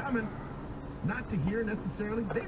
coming. Not to hear necessarily. They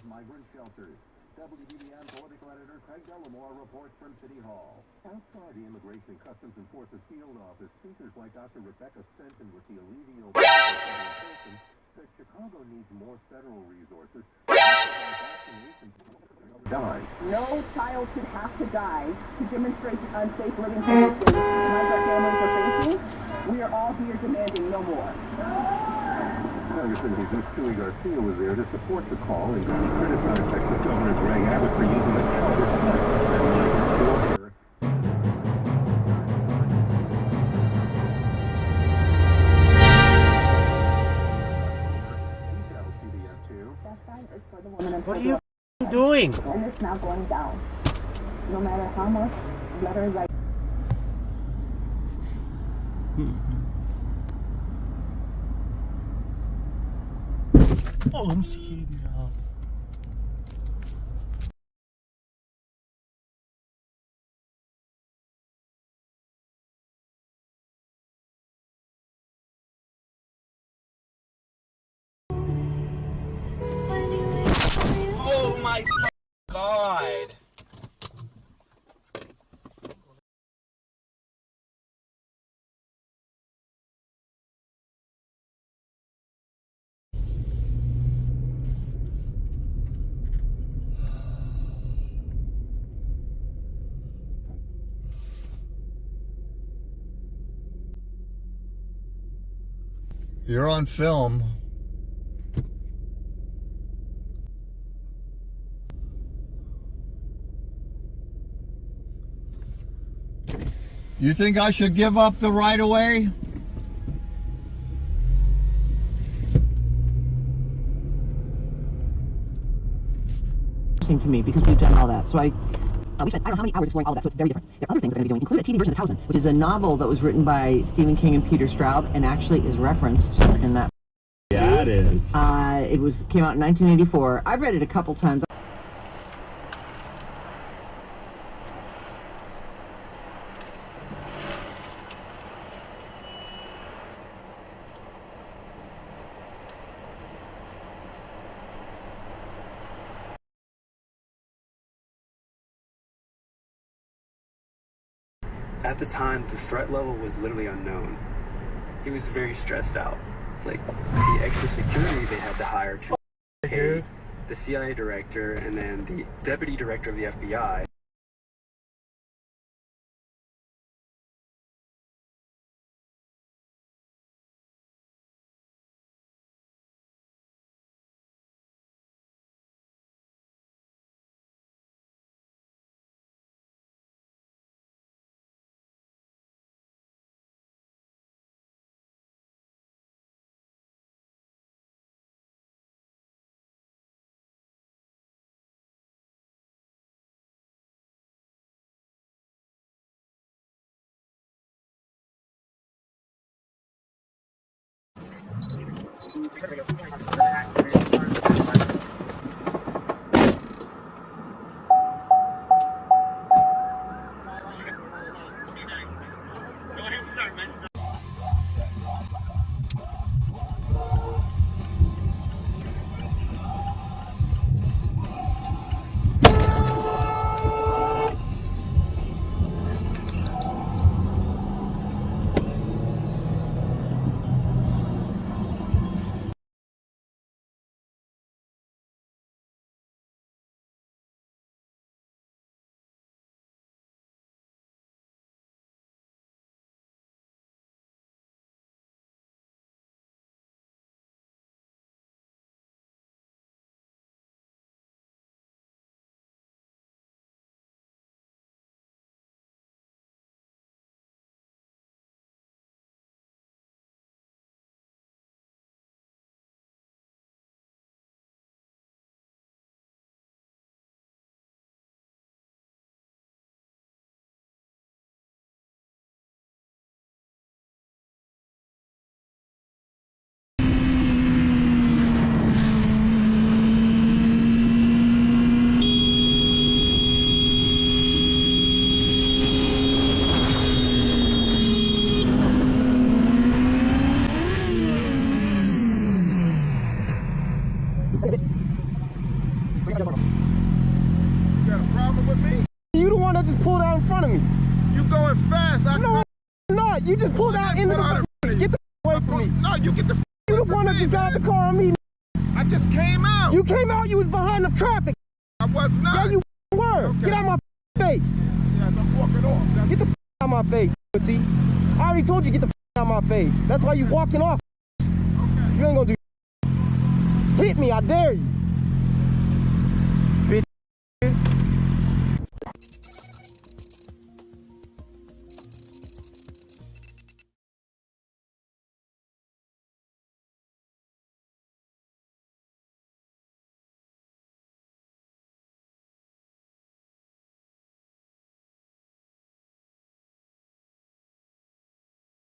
migrant shelters. WBBM political editor Craig Dellamore reports from City Hall. Outside the Immigration Customs Enforcement Field Office, speakers like Dr. Rebecca Fenton with the Alevio Foundation said Chicago needs more federal resources. No child should have to die to demonstrate the unsafe living conditions migrant families are facing. We are all here demanding no more. Congressman Jesus Chuy Garcia was there to support the call and criticized Texas Governor Greg Abbott for using the shelter. What are you doing? And it's not going down. No matter how much letters I... Oğlum sikeyim ya. Oh my God. You're on film. You think I should give up the right of way? To me because we've done all that. So we spent I don't know how many hours exploring all of that, so it's very different. There are other things that we're going to be doing, including a TV version of The Talisman, which is a novel that was written by Stephen King and Peter Straub and actually is referenced in that. Yeah, it is. It came out in 1984. I've read it a couple times. At the time, the threat level was literally unknown. He was very stressed out. It's like the extra security they had to hire to pay the CIA director and then the deputy director of the FBI. coming with me. You the one that just pulled out in front of me. You going fast. No, I'm not. You just pulled out into the... Get the away from me. No, you get the You the one that just got out the car on me. I just came out. You came out, you was behind the traffic. I was not. Yeah, you were. Okay. Get out my face. Yes, I'm walking off. Get the out my face, pussy. I already told you get the out my face. That's why you walking off. Okay. You ain't gonna do. Hit me, I dare you.